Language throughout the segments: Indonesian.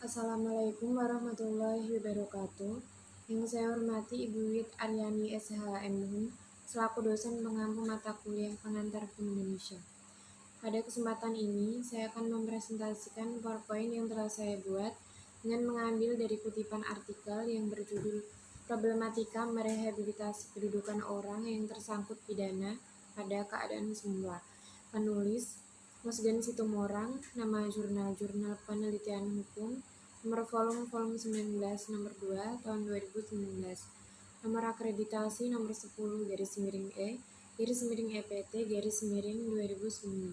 Assalamualaikum warahmatullahi wabarakatuh. Yang saya hormati Ibu Wit Aryani SHM selaku dosen pengampu mata kuliah pengantar Hukum Indonesia. Pada kesempatan ini, saya akan mempresentasikan PowerPoint yang telah saya buat dengan mengambil dari kutipan artikel yang berjudul Problematika Merehabilitasi Kedudukan Orang yang Tersangkut Pidana pada Keadaan Semula. Penulis Musgan Situmorang, nama jurnal penelitian hukum, nomor volume 19 nomor 2 tahun 2019, nomor akreditasi nomor 10-E/EPT-2019.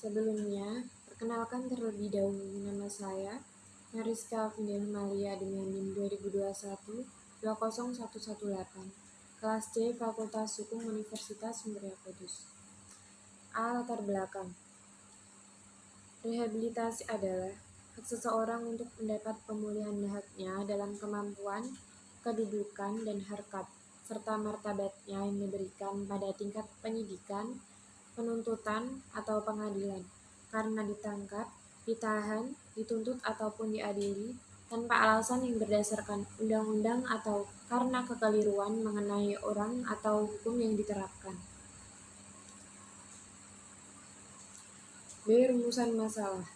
Sebelumnya, perkenalkan terlebih dahulu, nama saya Mariska Vindel Malia dengan NIM 2021-20118, kelas C Fakultas Hukum Universitas Muria Kudus. Latar belakang. Rehabilitasi adalah hak seseorang untuk mendapat pemulihan haknya dalam kemampuan, kedudukan, dan harkat, serta martabatnya yang diberikan pada tingkat penyidikan, penuntutan, atau pengadilan, karena ditangkap, ditahan, dituntut, ataupun diadili tanpa alasan yang berdasarkan undang-undang atau karena kekeliruan mengenai orang atau hukum yang diterapkan. B. Rumusan masalah.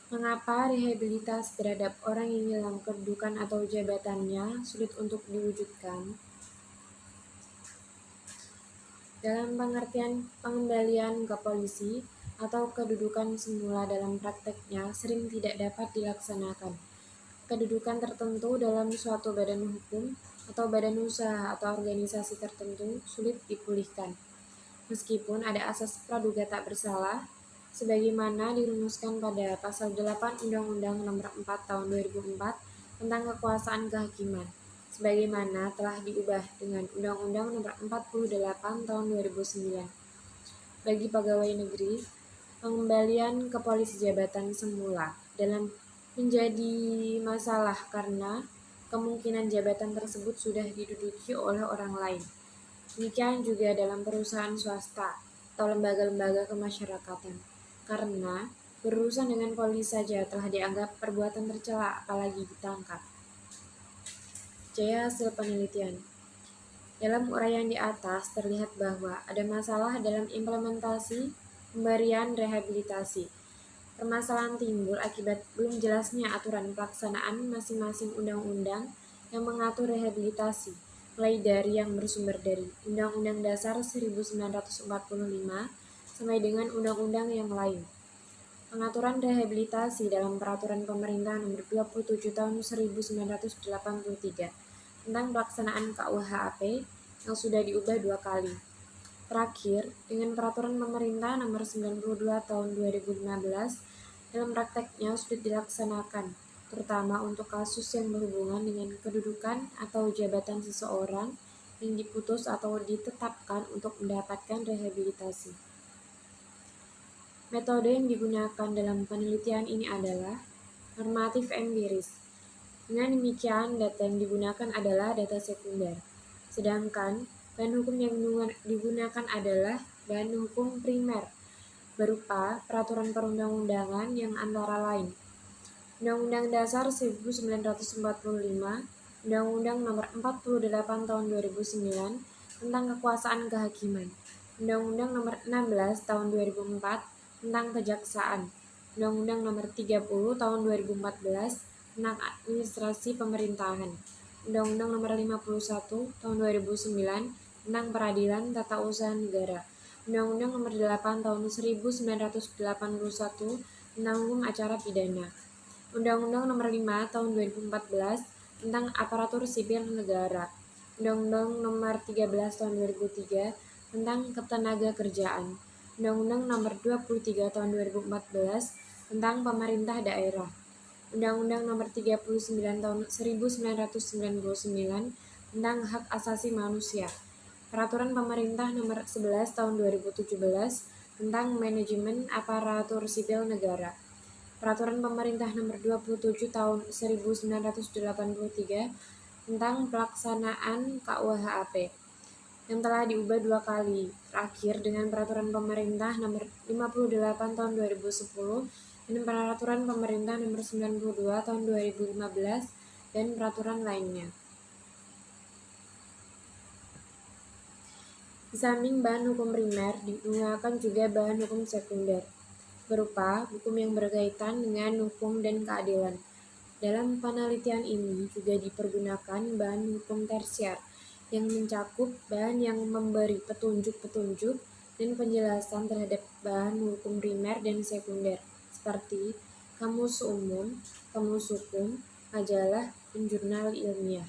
Mengapa rehabilitasi terhadap orang yang hilang kedudukan atau jabatannya sulit untuk diwujudkan? Dalam pengertian pengembalian ke polisi atau kedudukan semula dalam prakteknya sering tidak dapat dilaksanakan. Kedudukan tertentu dalam suatu badan hukum atau badan usaha atau organisasi tertentu sulit dipulihkan, meskipun ada asas praduga tak bersalah, sebagaimana dirumuskan pada Pasal 8 Undang-Undang Nomor 4 Tahun 2004 tentang Kekuasaan Kehakiman, sebagaimana telah diubah dengan Undang-Undang Nomor 48 Tahun 2009. Bagi pegawai negeri, pengembalian ke polisi jabatan semula dalam menjadi masalah karena kemungkinan jabatan tersebut sudah diduduki oleh orang lain. Demikian juga dalam perusahaan swasta atau lembaga-lembaga kemasyarakatan, karena berurusan dengan polisi saja telah dianggap perbuatan tercela apalagi ditangkap. C. Hasil penelitian. Dalam uraian di atas terlihat bahwa ada masalah dalam implementasi pemberian rehabilitasi. Permasalahan timbul akibat belum jelasnya aturan pelaksanaan masing-masing undang-undang yang mengatur rehabilitasi, mulai dari yang bersumber dari Undang-Undang Dasar 1945 sampai dengan undang-undang yang lain. Pengaturan rehabilitasi dalam Peraturan Pemerintah Nomor 27 Tahun 1983 tentang pelaksanaan KUHP yang sudah diubah 2 kali. Terakhir, dengan Peraturan Pemerintah Nomor 92 Tahun 2015, dalam prakteknya sulit dilaksanakan, terutama untuk kasus yang berhubungan dengan kedudukan atau jabatan seseorang yang diputus atau ditetapkan untuk mendapatkan rehabilitasi. Metode yang digunakan dalam penelitian ini adalah normatif empiris. Dengan demikian, data yang digunakan adalah data sekunder, sedangkan bahan hukum yang digunakan adalah bahan hukum primer, berupa peraturan perundang-undangan yang antara lain Undang-Undang Dasar 1945, Undang-Undang Nomor 48 Tahun 2009 tentang Kekuasaan Kehakiman, Undang-Undang Nomor 16 Tahun 2004 tentang Kejaksaan, Undang-Undang Nomor 30 Tahun 2014 tentang Administrasi Pemerintahan, Undang-Undang Nomor 51 Tahun 2009 tentang Peradilan Tata Usaha Negara, Undang-Undang Nomor 8 Tahun 1981 tentang Hukum Acara Pidana, Undang-Undang Nomor 5 Tahun 2014 tentang Aparatur Sipil Negara, Undang-Undang Nomor 13 Tahun 2003 tentang Ketenagakerjaan, Undang-Undang Nomor 23 Tahun 2014 tentang Pemerintah Daerah, Undang-Undang Nomor 39 Tahun 1999 tentang Hak Asasi Manusia, Peraturan Pemerintah Nomor 11 Tahun 2017 tentang Manajemen Aparatur Sipil Negara, Peraturan Pemerintah Nomor 27 Tahun 1983 tentang pelaksanaan KUHP, yang telah diubah 2 kali, terakhir dengan Peraturan Pemerintah Nomor 58 Tahun 2010 dan Peraturan Pemerintah Nomor 92 Tahun 2015 dan peraturan lainnya. Di samping bahan hukum primer, digunakan juga bahan hukum sekunder, berupa hukum yang berkaitan dengan hukum dan keadilan. Dalam penelitian ini juga dipergunakan bahan hukum tersier, yang mencakup bahan yang memberi petunjuk-petunjuk dan penjelasan terhadap bahan hukum primer dan sekunder, seperti kamus umum, kamus hukum, majalah, dan jurnal ilmiah,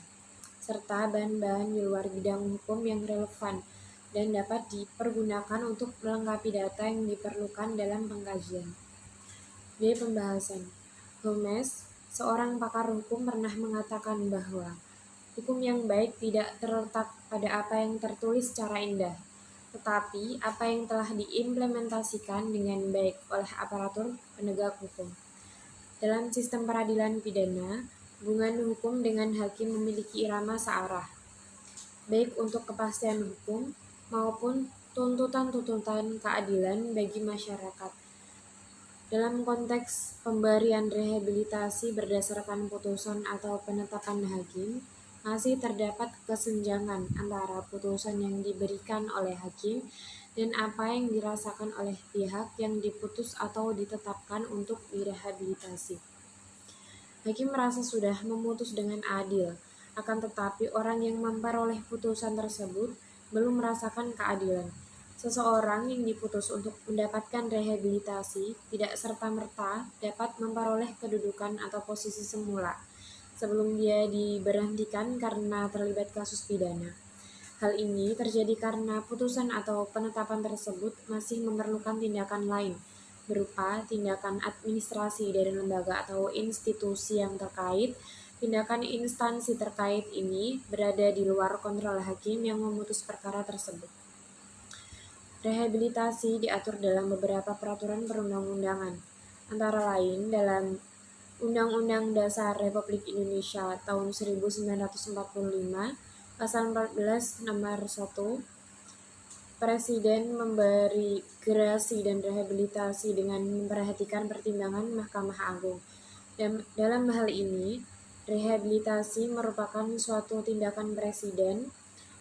serta bahan-bahan di luar bidang hukum yang relevan dan dapat dipergunakan untuk melengkapi data yang diperlukan dalam pengkajian. B. Pembahasan. Holmes, seorang pakar hukum, pernah mengatakan bahwa hukum yang baik tidak terletak pada apa yang tertulis secara indah, tetapi apa yang telah diimplementasikan dengan baik oleh aparatur penegak hukum. Dalam sistem peradilan pidana, hubungan hukum dengan hakim memiliki irama searah, baik untuk kepastian hukum maupun tuntutan-tuntutan keadilan bagi masyarakat. Dalam konteks pemberian rehabilitasi berdasarkan putusan atau penetapan hakim, masih terdapat kesenjangan antara putusan yang diberikan oleh hakim dan apa yang dirasakan oleh pihak yang diputus atau ditetapkan untuk direhabilitasi. Hakim merasa sudah memutus dengan adil, akan tetapi orang yang memperoleh putusan tersebut belum merasakan keadilan. Seseorang yang diputus untuk mendapatkan rehabilitasi tidak serta-merta dapat memperoleh kedudukan atau posisi semula sebelum dia diberhentikan karena terlibat kasus pidana. Hal ini terjadi karena putusan atau penetapan tersebut masih memerlukan tindakan lain, berupa tindakan administrasi dari lembaga atau institusi yang terkait. Tindakan instansi terkait ini berada di luar kontrol hakim yang memutus perkara tersebut. Rehabilitasi diatur dalam beberapa peraturan perundang-undangan, antara lain dalam Undang-Undang Dasar Republik Indonesia tahun 1945, Pasal 14 Nomor 1, Presiden memberi gerasi dan rehabilitasi dengan memperhatikan pertimbangan Mahkamah Agung. Dalam hal ini, rehabilitasi merupakan suatu tindakan Presiden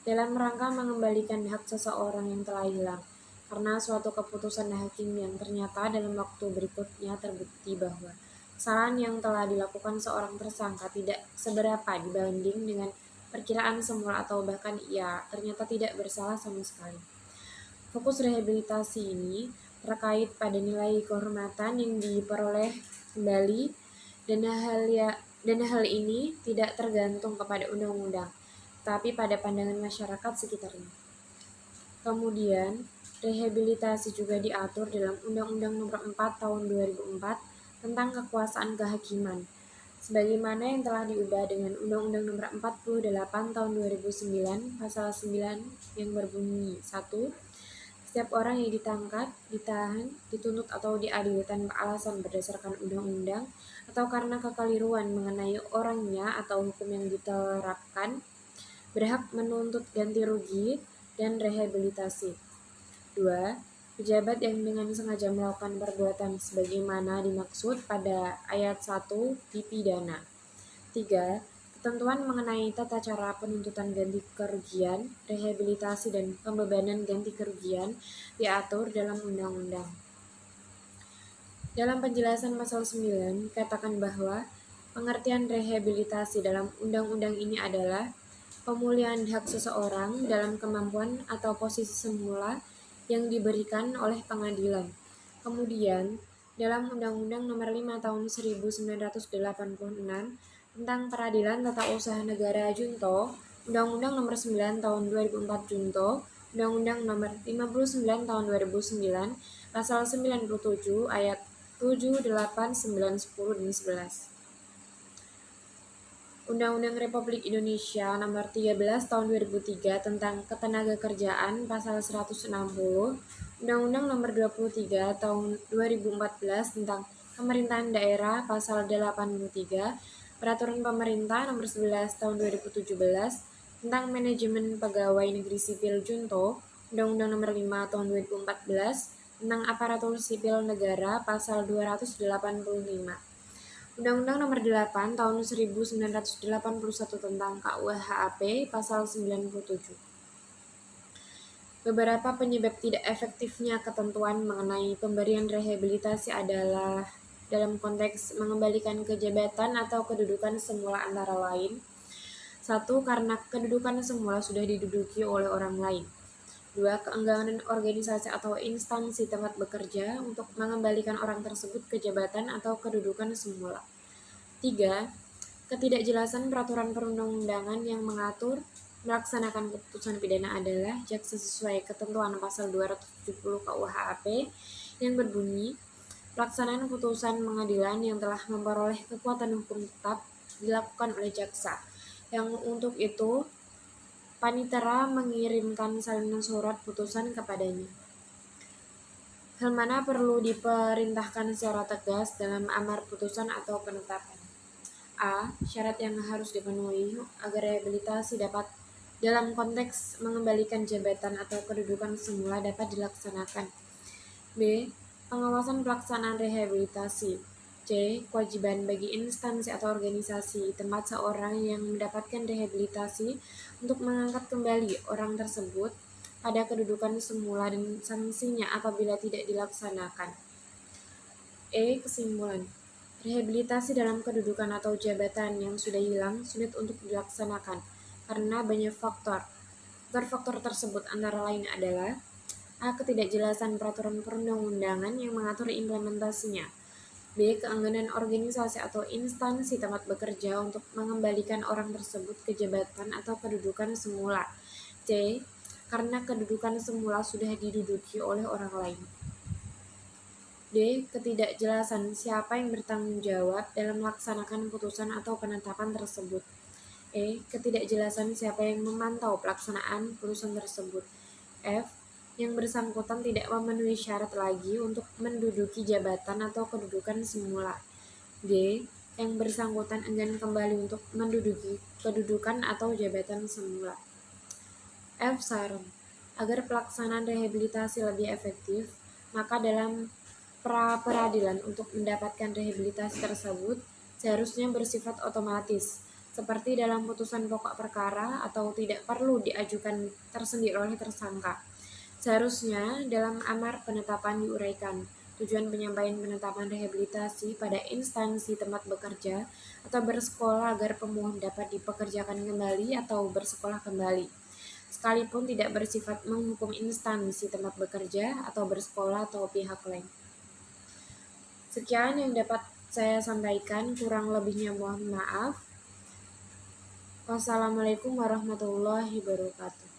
dalam rangka mengembalikan hak seseorang yang telah hilang, karena suatu keputusan hakim yang ternyata dalam waktu berikutnya terbukti bahwa kesalahan yang telah dilakukan seorang tersangka tidak seberapa dibanding dengan perkiraan semula atau bahkan ia ternyata tidak bersalah sama sekali. Fokus rehabilitasi ini terkait pada nilai kehormatan yang diperoleh kembali dan hal ini tidak tergantung kepada undang-undang, tapi pada pandangan masyarakat sekitarnya. Kemudian, rehabilitasi juga diatur dalam Undang-Undang Nomor 4 Tahun 2004 tentang kekuasaan kehakiman, sebagaimana yang telah diubah dengan Undang-Undang Nomor 48 Tahun 2009 Pasal 9 yang berbunyi 1. Setiap orang yang ditangkap, ditahan, dituntut atau diadili tanpa alasan berdasarkan undang-undang atau karena kekeliruan mengenai orangnya atau hukum yang diterapkan, berhak menuntut ganti rugi dan rehabilitasi. 2. Pejabat yang dengan sengaja melakukan perbuatan sebagaimana dimaksud pada ayat 1 dipidana. 3. Ketentuan mengenai tata cara penuntutan ganti kerugian, rehabilitasi, dan pembebanan ganti kerugian diatur dalam undang-undang. Dalam penjelasan pasal 9, katakan bahwa pengertian rehabilitasi dalam undang-undang ini adalah pemulihan hak seseorang dalam kemampuan atau posisi semula yang diberikan oleh pengadilan. Kemudian, dalam Undang-Undang Nomor 5 Tahun 1986 tentang Peradilan Tata Usaha Negara Junto, Undang-Undang Nomor 9 Tahun 2004 Junto, Undang-Undang Nomor 59 Tahun 2009, Pasal 97 Ayat 7, 8, 9, 10, dan 11. Undang-Undang Republik Indonesia Nomor 13 Tahun 2003 tentang Ketenagakerjaan Pasal 160, Undang-Undang Nomor 23 Tahun 2014 tentang Pemerintahan Daerah Pasal 83, Peraturan Pemerintah Nomor 11 Tahun 2017 tentang Manajemen Pegawai Negeri Sipil Junto, Undang-Undang Nomor 5 Tahun 2014 tentang Aparatur Sipil Negara Pasal 285. Undang-Undang Nomor 8 Tahun 1981 tentang KUHP Pasal 97. Beberapa penyebab tidak efektifnya ketentuan mengenai pemberian rehabilitasi adalah dalam konteks mengembalikan kejabatan atau kedudukan semula antara lain. 1. Karena kedudukan semula sudah diduduki oleh orang lain. 2. Keengganan organisasi atau instansi tempat bekerja untuk mengembalikan orang tersebut ke jabatan atau kedudukan semula. 3. Ketidakjelasan peraturan perundang-undangan yang mengatur melaksanakan keputusan pidana adalah jaksa sesuai ketentuan pasal 270 KUHP yang berbunyi, pelaksanaan putusan pengadilan yang telah memperoleh kekuatan hukum tetap dilakukan oleh jaksa, yang untuk itu panitera mengirimkan salinan surat putusan kepadanya. Hal mana perlu diperintahkan secara tegas dalam amar putusan atau penetapan? A. Syarat yang harus dipenuhi agar rehabilitasi dapat dalam konteks mengembalikan jabatan atau kedudukan semula dapat dilaksanakan. B. Pengawasan pelaksanaan rehabilitasi. C. Kewajiban bagi instansi atau organisasi tempat seorang yang mendapatkan rehabilitasi untuk mengangkat kembali orang tersebut pada kedudukan semula dan sanksinya apabila tidak dilaksanakan. Kesimpulan. Rehabilitasi dalam kedudukan atau jabatan yang sudah hilang sulit untuk dilaksanakan karena banyak faktor. Faktor-faktor tersebut antara lain adalah A. Ketidakjelasan peraturan perundang-undangan yang mengatur implementasinya. B. Keengganan organisasi atau instansi tempat bekerja untuk mengembalikan orang tersebut ke jabatan atau kedudukan semula. C. Karena kedudukan semula sudah diduduki oleh orang lain. D. Ketidakjelasan siapa yang bertanggung jawab dalam melaksanakan putusan atau penetapan tersebut. E. Ketidakjelasan siapa yang memantau pelaksanaan putusan tersebut. F. Yang bersangkutan tidak memenuhi syarat lagi untuk menduduki jabatan atau kedudukan semula. G. Yang bersangkutan enggan kembali untuk menduduki kedudukan atau jabatan semula. F. Saran. Agar pelaksanaan rehabilitasi lebih efektif, maka dalam pra-peradilan untuk mendapatkan rehabilitasi tersebut seharusnya bersifat otomatis, seperti dalam putusan pokok perkara atau tidak perlu diajukan tersendiri oleh tersangka. Seharusnya dalam amar penetapan diuraikan tujuan penyampaian penetapan rehabilitasi pada instansi tempat bekerja atau bersekolah agar pemohon dapat dipekerjakan kembali atau bersekolah kembali, sekalipun tidak bersifat menghukum instansi tempat bekerja atau bersekolah atau pihak lain. Sekian yang dapat saya sampaikan, kurang lebihnya mohon maaf. Wassalamualaikum warahmatullahi wabarakatuh.